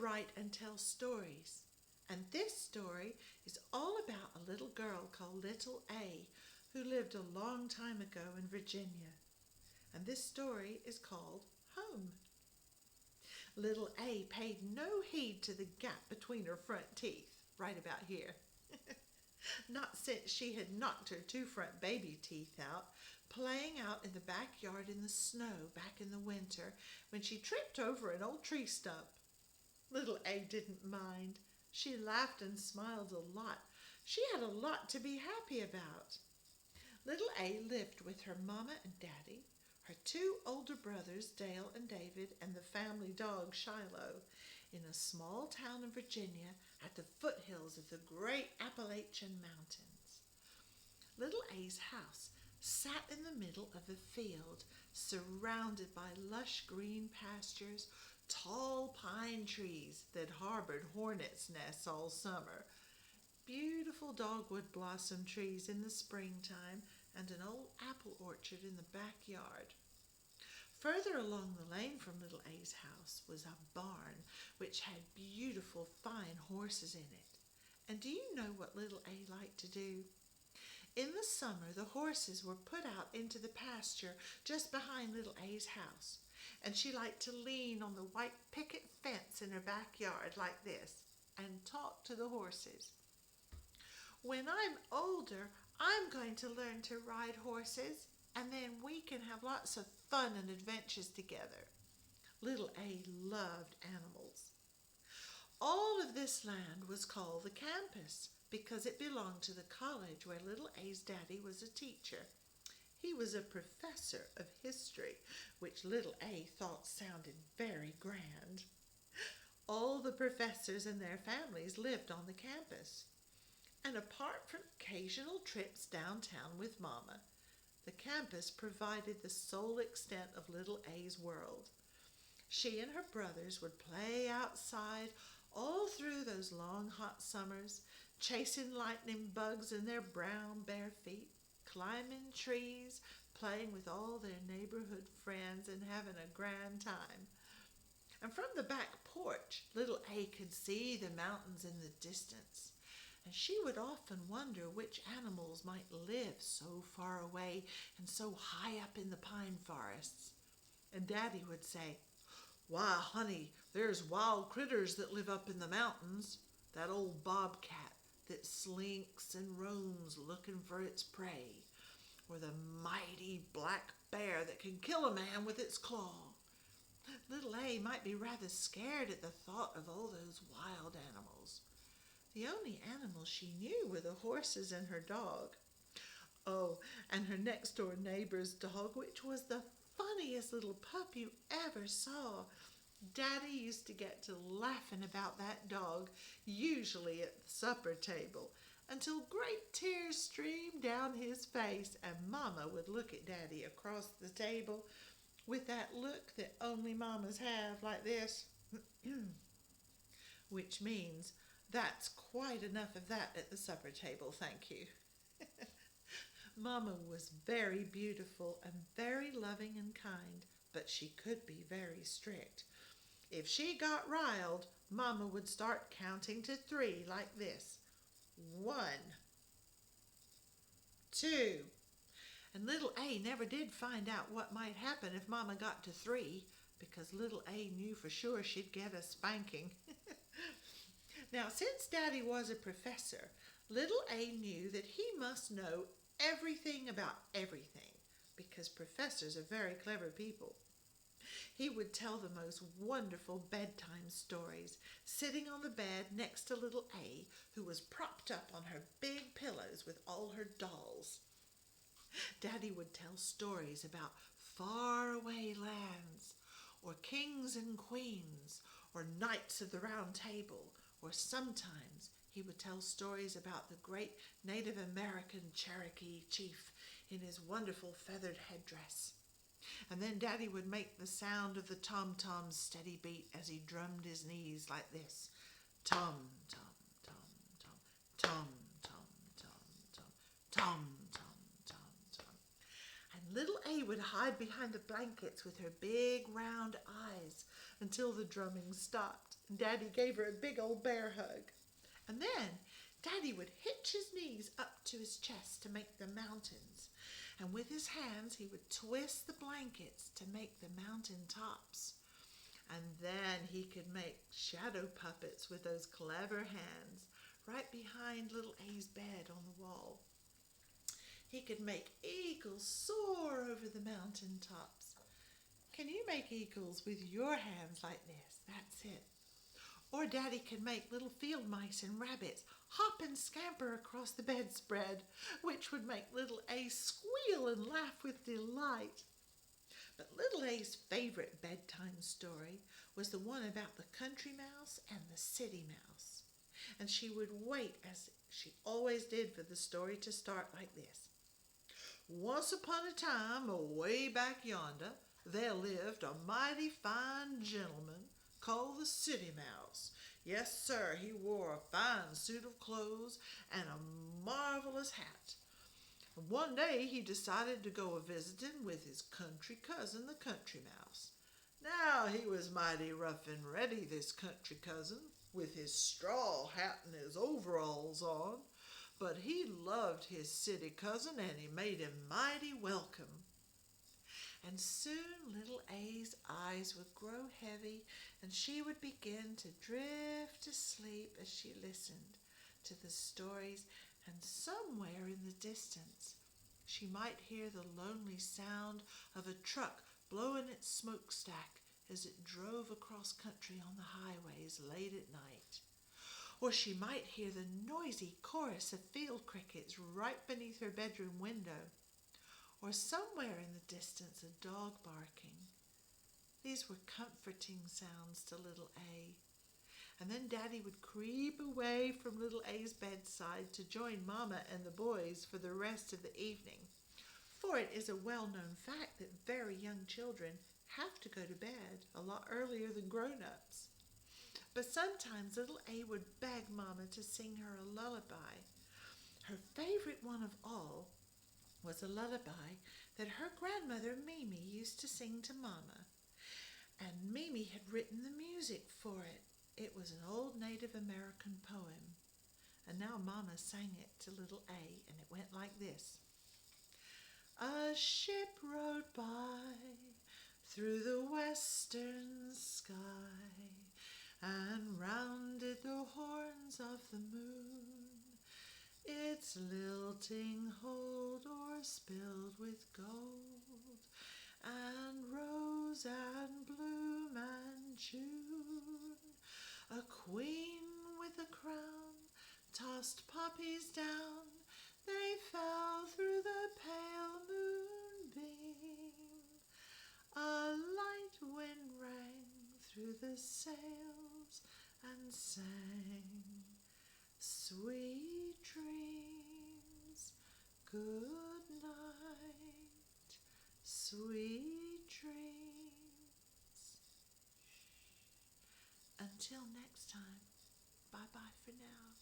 write and tell stories. And this story is all about a little girl called Little A who lived a long time ago in Virginia. And this story is called Home. Little A paid no heed to the gap between her front teeth, right about here. Not since she had knocked her two front baby teeth out, playing out in the backyard in the snow back in the winter when she tripped over an old tree stump. Little A didn't mind. She laughed and smiled a lot. She had a lot to be happy about. Little A lived with her mama and daddy, her two older brothers, Dale and David, and the family dog, Shiloh, in a small town in Virginia at the foothills of the great Appalachian Mountains. Little A's house sat in the middle of a field surrounded by lush green pastures, tall pine trees that harbored hornets' nests all summer, beautiful dogwood blossom trees in the springtime, and an old apple orchard in the backyard. Further along the lane from Little A's house was a barn which had beautiful fine horses in it. And do you know what Little A liked to do? In the summer, the horses were put out into the pasture just behind Little A's house, and she liked to lean on the white picket fence in her backyard like this and talk to the horses. When I'm older, I'm going to learn to ride horses, and then we can have lots of fun and adventures together. Little A loved animals. All of this land was called the campus because it belonged to the college where Little A's daddy was a teacher. He was a professor of history, which Little A thought sounded very grand. All the professors and their families lived on the campus. And apart from occasional trips downtown with Mama, the campus provided the sole extent of Little A's world. She and her brothers would play outside all through those long hot summers, chasing lightning bugs in their brown bare feet, climbing trees, playing with all their neighborhood friends, and having a grand time. And from the back porch, Little A could see the mountains in the distance. And she would often wonder which animals might live so far away and so high up in the pine forests. And Daddy would say, "Why, honey, there's wild critters that live up in the mountains. That old bobcat that slinks and roams looking for its prey, or the mighty black bear that can kill a man with its claw." Little A might be rather scared at the thought of all those wild animals. The only animals she knew were the horses and her dog. Oh, and her next door neighbor's dog, which was the funniest little pup you ever saw. Daddy used to get to laughing about that dog, usually at the supper table, until great tears streamed down his face, and Mama would look at Daddy across the table with that look that only mamas have, like this, which means, "That's quite enough of that at the supper table, thank you." Mama was very beautiful and very loving and kind, but she could be very strict. If she got riled, Mama would start counting to 3 like this. 1, 2. And Little A never did find out what might happen if Mama got to 3, because Little A knew for sure she'd get a spanking. Now, since Daddy was a professor, Little A knew that he must know everything about everything, because professors are very clever people. He would tell the most wonderful bedtime stories, sitting on the bed next to Little A, who was propped up on her big pillows with all her dolls. Daddy would tell stories about faraway lands, or kings and queens, or knights of the round table, or sometimes he would tell stories about the great Native American Cherokee chief in his wonderful feathered headdress. And then Daddy would make the sound of the tom-tom's steady beat as he drummed his knees like this. Tom, tom, tom, tom, tom, tom, tom, tom, tom, tom, tom, tom. And Little A would hide behind the blankets with her big round eyes until the drumming stopped and Daddy gave her a big old bear hug. And then Daddy would hitch his knees up to his chest to make the mountains. And with his hands he would twist the blankets to make the mountain tops. And then he could make shadow puppets with those clever hands right behind little A's bed on the wall. He could make eagles soar over the mountain tops. Can you make eagles with your hands like this? That's it. Or Daddy could make little field mice and rabbits hop and scamper across the bedspread, which would make little A squeal and laugh with delight. But little A's favorite bedtime story was the one about the country mouse and the city mouse. And she would wait, as she always did, for the story to start like this. Once upon a time, away back yonder, there lived a mighty fine gentleman called the City Mouse. Yes, sir, he wore a fine suit of clothes and a marvelous hat. One day he decided to go a-visiting with his country cousin, the Country Mouse. Now he was mighty rough and ready, this country cousin, with his straw hat and his overalls on. But he loved his city cousin and he made him mighty welcome. And soon little A's eyes would grow heavy and she would begin to drift to sleep as she listened to the stories, and somewhere in the distance she might hear the lonely sound of a truck blowing its smokestack as it drove across country on the highways late at night. Or she might hear the noisy chorus of field crickets right beneath her bedroom window. Or somewhere in the distance a dog barking. These were comforting sounds to little A. And then Daddy would creep away from little A's bedside to join Mama and the boys for the rest of the evening. For it is a well-known fact that very young children have to go to bed a lot earlier than grown-ups. But sometimes little A would beg Mama to sing her a lullaby. Her favorite one of all was a lullaby that her grandmother Mimi used to sing to Mama. And Mimi had written the music for it. It was an old Native American poem. And now Mama sang it to little A, and it went like this. A ship rode by through the western sky and rounded the horns of the moon. Its lilting hold o'er spilled with gold and rose and bloom and June. A queen with a crown tossed poppies down. They fell through the pale moonbeam. A light wind rang through the sails and sang. Sweet dreams, good night, sweet dreams. Until next time, bye-bye for now.